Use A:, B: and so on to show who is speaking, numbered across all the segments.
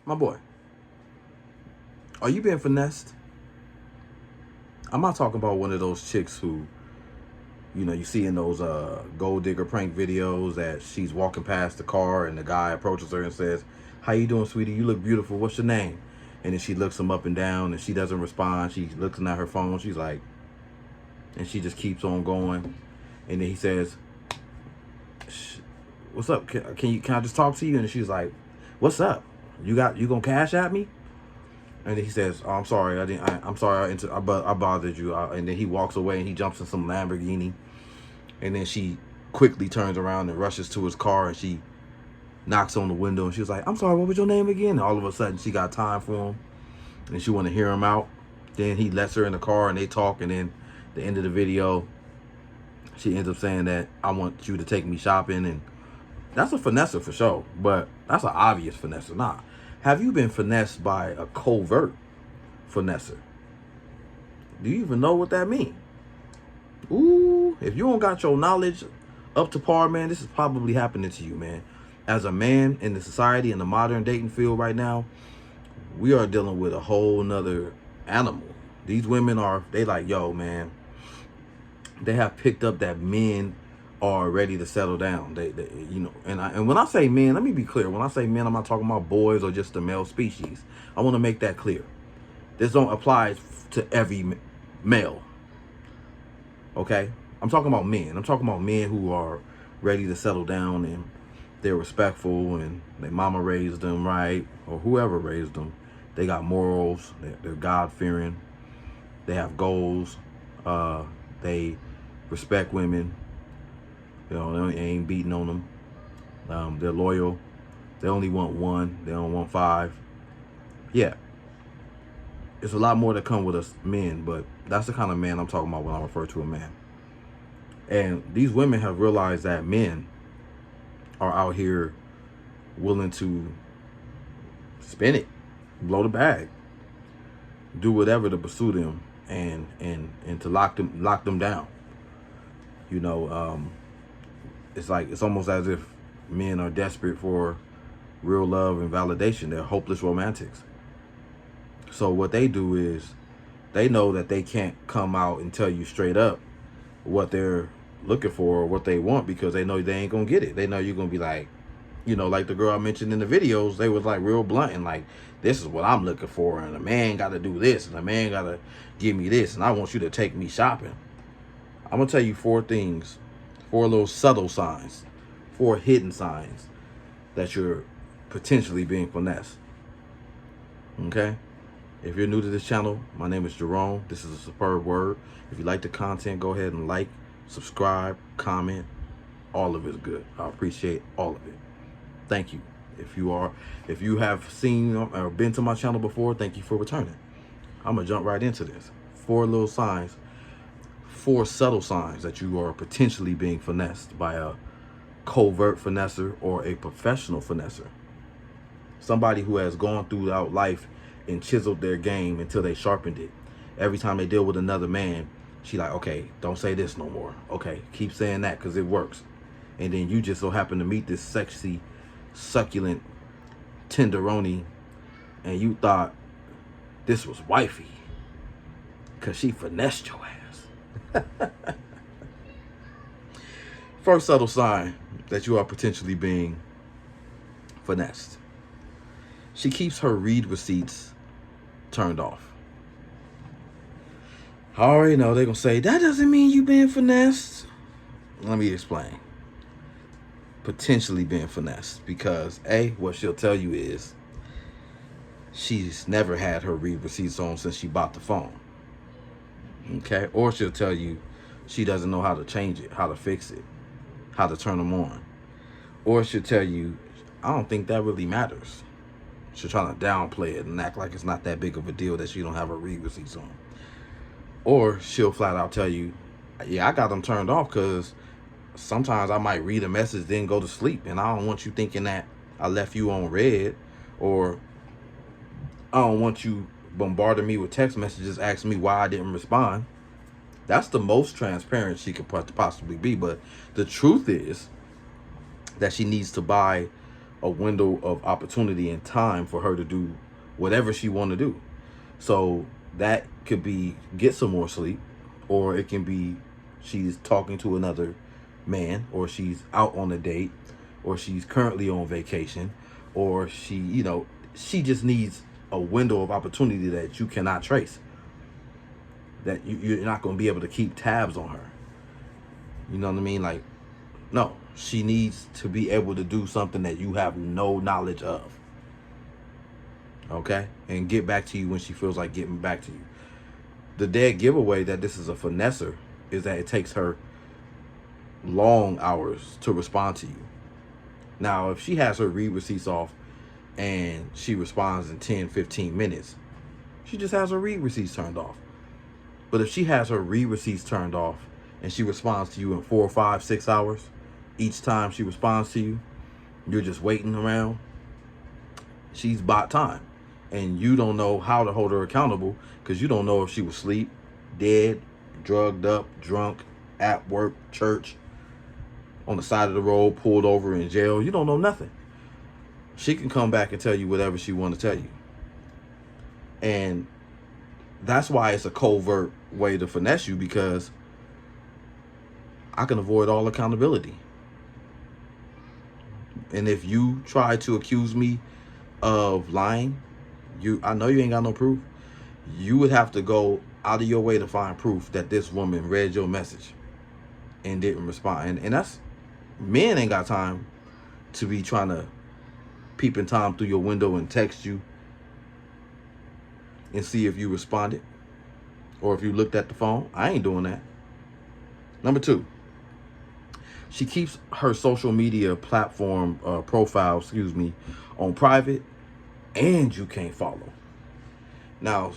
A: My boy, are you being finessed? I'm not talking about one of those chicks who, you see in those gold digger prank videos that she's walking past the car and the guy approaches her and says, "How you doing, sweetie? You look beautiful. What's your name?" And then she looks him up and down and she doesn't respond. She's looking at her phone. She's like, and she just keeps on going. And then he says, "What's up? Can I just talk to you?" And she's like, "What's up? You gonna cash at me?" And then he says, "Oh, I'm sorry. I'm sorry. I bothered you." And then he walks away and he jumps in some Lamborghini. And then she quickly turns around and rushes to his car and she knocks on the window and she was like, "I'm sorry, what was your name again?" And all of a sudden she got time for him and she want to hear him out. Then he lets her in the car and they talk. And then the end of the video, she ends up saying that, "I want you to take me shopping." And that's a finesser for sure, but that's an obvious finesser. Nah. Have you been finessed by a covert finesser? Do you even know what that means? Ooh, if you don't got your knowledge up to par, man, this is probably happening to you, man. As a man in the society, in the modern dating field right now, we are dealing with a whole nother animal. These women they like, yo, man, they have picked up that men are ready to settle down. They and when I say men, let me be clear. When I say men, I'm not talking about boys or just the male species. I want to make that clear. This don't apply to every male. Okay? I'm talking about men. I'm talking about men who are ready to settle down and they're respectful and their mama raised them right, or whoever raised them. They got morals. They're God-fearing. They have goals. They respect women. They ain't beating on them. They're loyal. They only want one. They don't want five. Yeah. It's a lot more that come with us men, but that's the kind of man I'm talking about when I refer to a man. And these women have realized that men are out here willing to spin it, blow the bag, do whatever to pursue them and to lock them down. It's almost as if men are desperate for real love and validation. They're hopeless romantics. So what they do is they know that they can't come out and tell you straight up what they're looking for or what they want, because they know they ain't gonna get it. They know you're gonna be like, like the girl I mentioned in the videos, they was like real blunt and like, "This is what I'm looking for, and a man gotta do this, and a man gotta give me this, and I want you to take me shopping." I'm gonna tell you 4 things, 4 little subtle signs, 4 hidden signs that you're potentially being finessed. Okay? If you're new to this channel, my name is Jerome. This is a superb word. If you like the content, go ahead and like, subscribe, comment. All of it is good. I appreciate all of it. Thank you. If you have seen or been to my channel before, thank you for returning. I'm gonna jump right into this. 4 little signs, 4 subtle signs that you are potentially being finessed by a covert finesser or a professional finesser. Somebody who has gone throughout life and chiseled their game until they sharpened it. Every time they deal with another man, she like, "Okay, don't say this no more. Okay, keep saying that because it works." And then you just so happen to meet this sexy, succulent tenderoni, and you thought this was wifey because she finessed your ass. First subtle sign that you are potentially being finessed. She keeps her read receipts turned off. I already know they're going to say, "That doesn't mean you being finessed." Let me explain. Potentially being finessed, because what she'll tell you is she's never had her read receipts on since she bought the phone. Okay? Or she'll tell you she doesn't know how to change it, how to fix it, how to turn them on. Or she'll tell you, "I don't think that really matters." She's trying to downplay it and act like it's not that big of a deal that she don't have her read receipts on. Or she'll flat out tell you, "Yeah, I got them turned off because sometimes I might read a message then go to sleep, and I don't want you thinking that I left you on red, or I don't want you bombarding me with text messages asking me why I didn't respond." That's the most transparent she could possibly be. But the truth is that she needs to buy a window of opportunity and time for her to do whatever she want to do. So that could be get some more sleep, or it can be she's talking to another man, or she's out on a date, or she's currently on vacation, or she just needs a window of opportunity that you cannot trace, that you're not going to be able to keep tabs on her. You know what I mean? Like, no, she needs to be able to do something that you have no knowledge of. Okay? And get back to you when she feels like getting back to you. The dead giveaway that this is a finesser is that it takes her long hours to respond to you. Now, if she has her read receipts off and she responds in 10, 15 minutes, she just has her read receipts turned off. But if she has her read receipts turned off and she responds to you in 4, 5, 6 hours, each time she responds to you, you're just waiting around, she's bought time. And you don't know how to hold her accountable because you don't know if she was asleep, dead, drugged up, drunk, at work, church, on the side of the road, pulled over in jail. You don't know nothing. She can come back and tell you whatever she want to tell you. And that's why it's a covert way to finesse you, because I can avoid all accountability. And if you try to accuse me of lying, I know you ain't got no proof. You would have to go out of your way to find proof that this woman read your message and didn't respond. And that's, men ain't got time to be trying to peep in time through your window and text you and see if you responded or if you looked at the phone. I ain't doing that. Number 2, she keeps her social media platform profile, on private, and you can't follow. Now,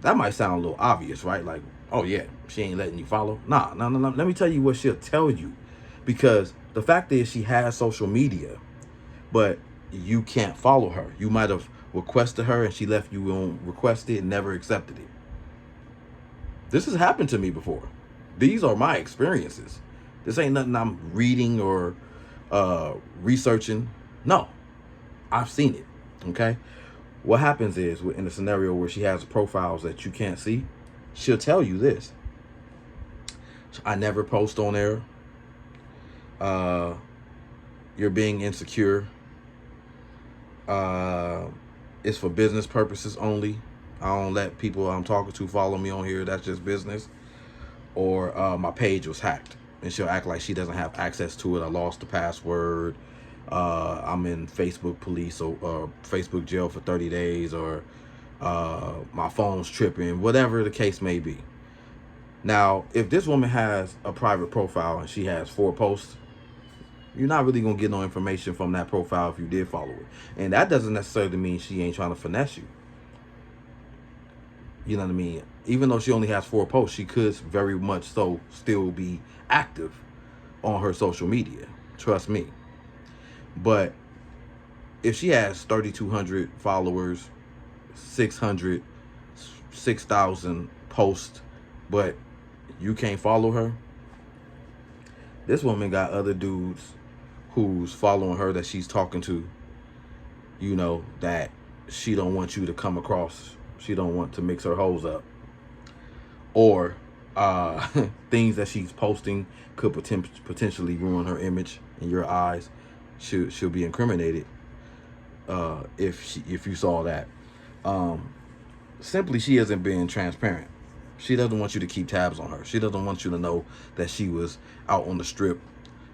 A: that might sound a little obvious, right? Like, oh yeah, she ain't letting you follow. Nah. Let me tell you what she'll tell you. Because the fact is, she has social media, but you can't follow her. You might have requested her and she left you on requested and never accepted it. This has happened to me before. These are my experiences. This ain't nothing I'm reading or researching. No, I've seen it. Okay. What happens is, in a scenario where she has profiles that you can't see, she'll tell you this: I never post on there. You're being insecure. It's for business purposes only. I don't let people I'm talking to follow me on here. That's just business. Or my page was hacked. And she'll act like she doesn't have access to it. I lost the password. I'm in Facebook police or Facebook jail for 30 days, or my phone's tripping, whatever the case may be. Now, if this woman has a private profile and she has 4 posts, you're not really going to get no information from that profile if you did follow it. And that doesn't necessarily mean she ain't trying to finesse you. You know what I mean? Even though she only has 4 posts, she could very much so still be active on her social media. Trust me. But if she has 3,200 followers, 600, 6,000 posts, but you can't follow her, this woman got other dudes who's following her that she's talking to, that she don't want you to come across. She don't want to mix her hoes up. Or things that she's posting could potentially ruin her image in your eyes. She'll be incriminated if you saw that. Simply, she isn't being transparent. She doesn't want you to keep tabs on her. She doesn't want you to know that she was out on the strip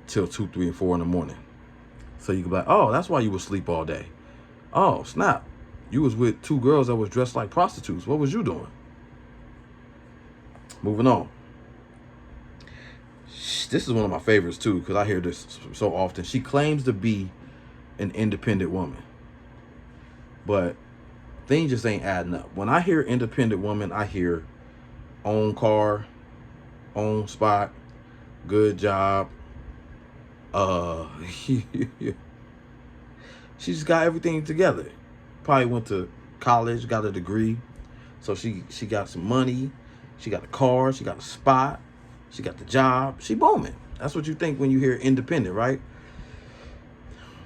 A: till 2, 3, and 4 in the morning. So you can be like, oh, that's why you was asleep all day. Oh, snap. You was with 2 girls that was dressed like prostitutes. What was you doing? Moving on. This is one of my favorites, too, because I hear this so often. She claims to be an independent woman, but things just ain't adding up. When I hear independent woman, I hear own car, own spot, good job. She just got everything together. Probably went to college, got a degree. So she got some money. She got a car. She got a spot. She got the job. She booming. That's what you think when you hear independent, right?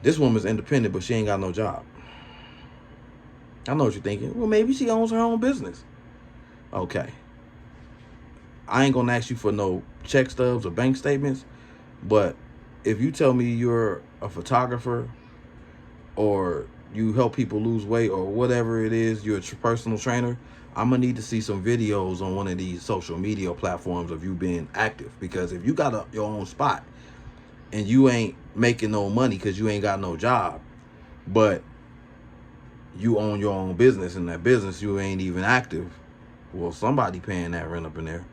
A: This woman's independent, but she ain't got no job. I know what you're thinking. Well, maybe she owns her own business. Okay. I ain't gonna ask you for no check stubs or bank statements, but if you tell me you're a photographer or you help people lose weight or whatever it is, you're a personal trainer, I'm gonna need to see some videos on one of these social media platforms of you being active. Because if you got your own spot and you ain't making no money because you ain't got no job, but you own your own business, and that business you ain't even active, well, somebody paying that rent up in there.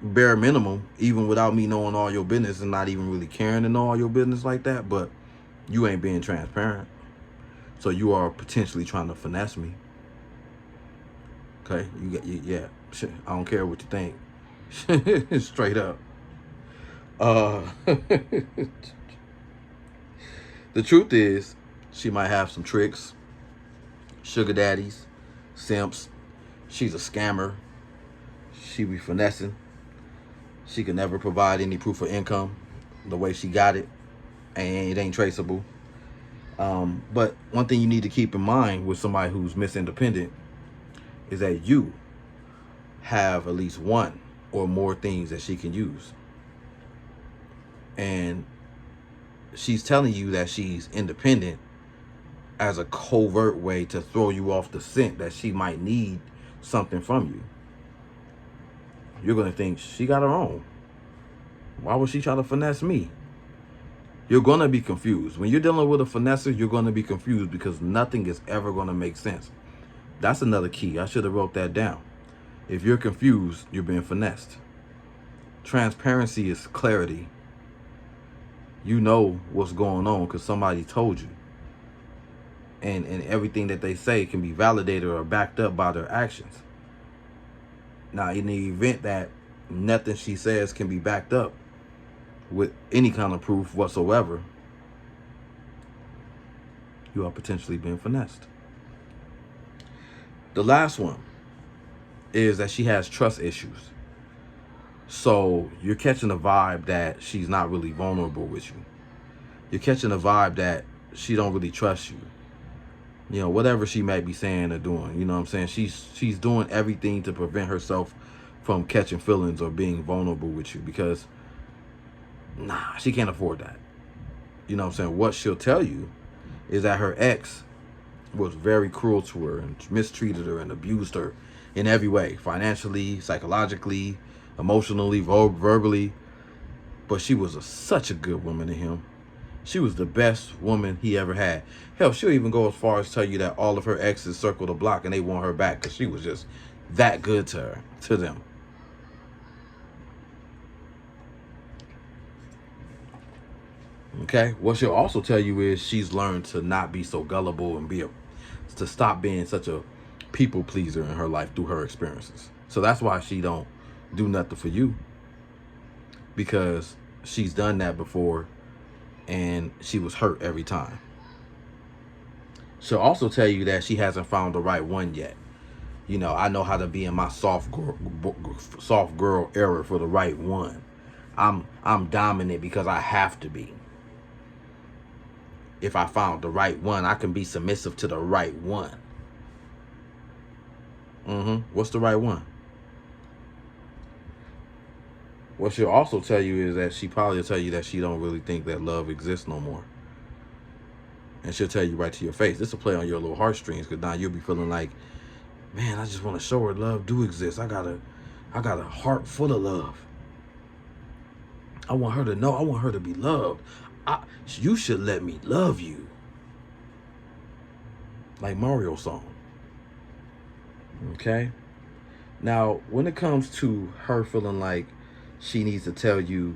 A: Bare minimum, even without me knowing all your business and not even really caring to know all your business like that, but you ain't being transparent. So you are potentially trying to finesse me. Okay, yeah. I don't care what you think. Straight up. The truth is, she might have some tricks, sugar daddies, simps. She's a scammer. She be finessing. She can never provide any proof of income the way she got it, and it ain't traceable. But one thing you need to keep in mind with somebody who's Miss Independent is that you have at least one or more things that she can use. And she's telling you that she's independent as a covert way to throw you off the scent that she might need something from you. You're going to think she got her own. Why would she try to finesse me? You're going to be confused. When you're dealing with a finesser, you're going to be confused because nothing is ever going to make sense. That's another key. I should have wrote that down. If you're confused, you're being finessed. Transparency is clarity. You know what's going on because somebody told you. And everything that they say can be validated or backed up by their actions. Now, in the event that nothing she says can be backed up with any kind of proof whatsoever, you are potentially being finessed. The last one is that she has trust issues. So you're catching a vibe that she's not really vulnerable with you. You're catching a vibe that she don't really trust you. You know, whatever she might be saying or doing, you know what I'm saying? She's doing everything to prevent herself from catching feelings or being vulnerable with you because, she can't afford that. You know what I'm saying? What she'll tell you is that her ex was very cruel to her and mistreated her and abused her in every way, financially, psychologically, emotionally, verbally. But she was such a good woman to him. She was the best woman he ever had. Hell, she'll even go as far as tell you that all of her exes circled the block and they want her back because she was just that good to them. Okay, what she'll also tell you is she's learned to not be so gullible and to stop being such a people pleaser in her life through her experiences. So that's why she don't do nothing for you, because she's done that before and she was hurt every time. She'll also tell you that she hasn't found the right one yet. You know, I know how to be in my soft girl era for the right one. I'm dominant because I have to be. If I found the right one, I can be submissive to the right one. What's the right one? What she'll also tell you is that she probably will tell you that she don't really think that love exists no more. And she'll tell you right to your face. This will play on your little heartstrings, because now you'll be feeling like, man, I just want to show her love do exist. I got a heart full of love. I want her to know. I want her to be loved. You should let me love you. Like Mario song. Okay? Now, when it comes to her feeling like she needs to tell you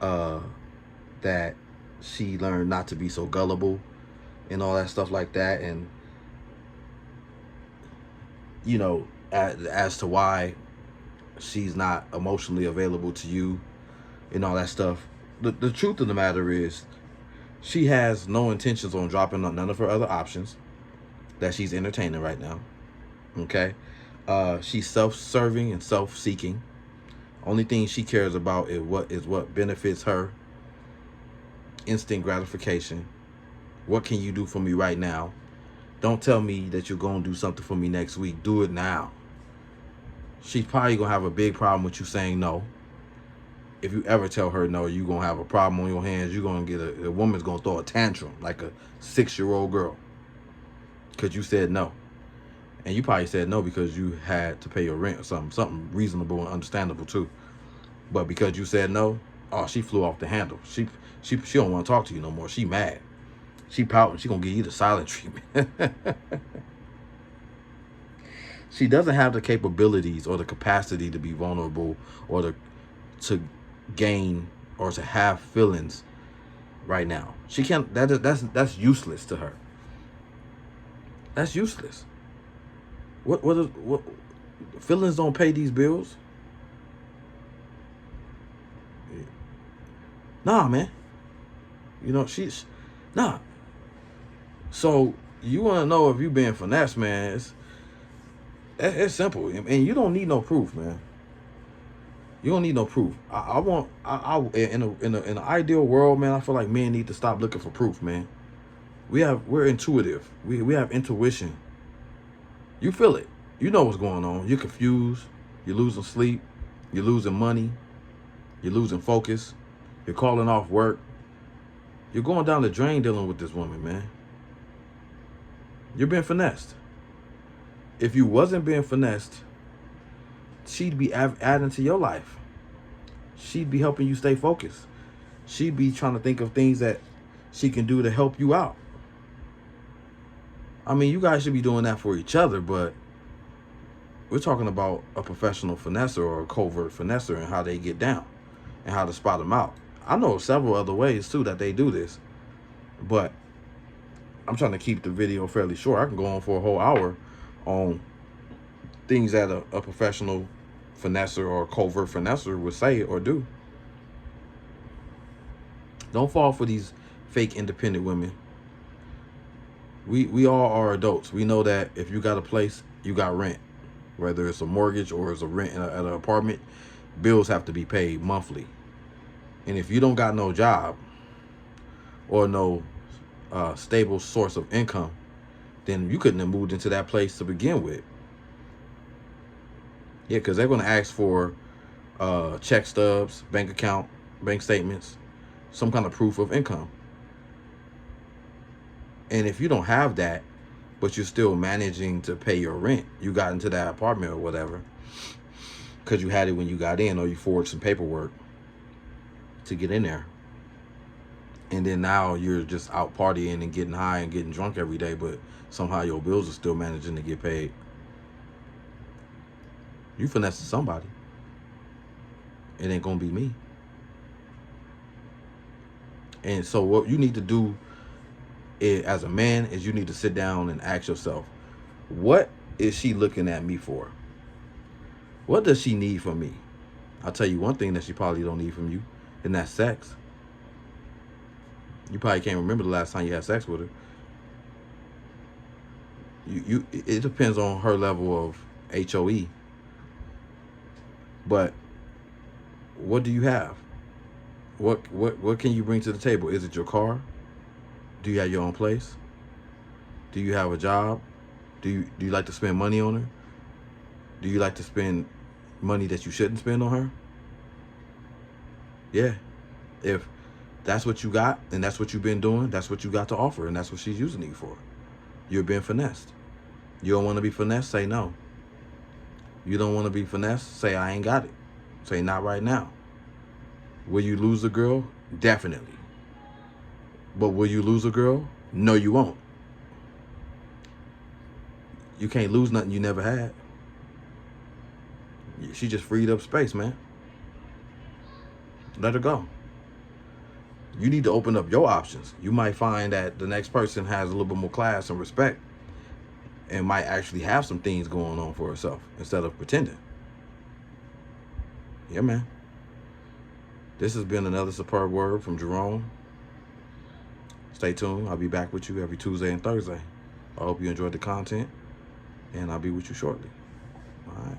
A: that she learned not to be so gullible and all that stuff like that, and you know, as to why she's not emotionally available to you and all that stuff, the truth of the matter is she has no intentions on dropping none of her other options that she's entertaining right now. Okay? She's self-serving and self-seeking. Only thing she cares about is what benefits her. instant gratification. What can you do for me right now? Don't tell me that you're going to do something for me next week. Do it now. She's probably going to have a big problem with you saying no. If you ever tell her no, you're going to have a problem on your hands. You're going to get a woman's going to throw a tantrum like a 6-year-old girl because you said no. And you probably said no because you had to pay your rent or something reasonable and understandable too. But because you said no, oh, she flew off the handle. She don't want to talk to you no more. She mad. She pouting. She gonna give you the silent treatment. She doesn't have the capabilities or the capacity to be vulnerable or to gain or to have feelings right now. She can't. That's useless to her. That's useless. What feelings don't pay these bills? Nah, man. You know, she's nah. So you want to know if you being finessed, man? It's simple, and you don't need no proof, man. You don't need no proof. In an ideal world, man, I feel like men need to stop looking for proof, man. We're intuitive. We have intuition. You feel it. You know what's going on. You're confused. You're losing sleep. You're losing money. You're losing focus. You're calling off work. You're going down the drain dealing with this woman, man. You're being finessed. If you wasn't being finessed, she'd be adding to your life. She'd be helping you stay focused. She'd be trying to think of things that she can do to help you out. I mean, you guys should be doing that for each other, but we're talking about a professional finesser or a covert finesser and how they get down and how to spot them out. I know several other ways, too, that they do this, but I'm trying to keep the video fairly short. I can go on for a whole hour on things that a professional finesser or covert finesser would say or do. Don't fall for these fake independent women. We all are adults. We know that if you got a place, you got rent. Whether it's a mortgage or it's a rent at an apartment, bills have to be paid monthly. And if you don't got no job or no stable source of income, then you couldn't have moved into that place to begin with. Yeah, because they're going to ask for check stubs, bank account, bank statements, some kind of proof of income. And if you don't have that, but you're still managing to pay your rent, you got into that apartment or whatever, because you had it when you got in or you forged some paperwork to get in there. And then now you're just out partying and getting high and getting drunk every day, but somehow your bills are still managing to get paid. You finessing somebody. It ain't gonna be me. And so what you need to do as a man is you need to sit down and ask yourself, what is she looking at me for? What does she need from me? I'll tell you one thing that she probably don't need from you, and that's sex. You probably can't remember the last time you had sex with her. It depends on her level of HOE. But what do you have? What can you bring to the table? Is it your car? Do you have your own place? Do you have a job? Do you like to spend money on her? Do you like to spend money that you shouldn't spend on her? Yeah. If that's what you got and that's what you've been doing, that's what you got to offer, and that's what she's using you for. You're being finessed. You don't want to be finessed? Say no. You don't want to be finessed? Say I ain't got it. Say not right now. Will you lose a girl? Definitely. But will you lose a girl? No, you won't. You can't lose nothing you never had. She just freed up space, man. Let her go. You need to open up your options. You might find that the next person has a little bit more class and respect and might actually have some things going on for herself instead of pretending. Yeah, man. This has been another superb word from Jerome. Stay tuned. I'll be back with you every Tuesday and Thursday. I hope you enjoyed the content, and I'll be with you shortly. All right.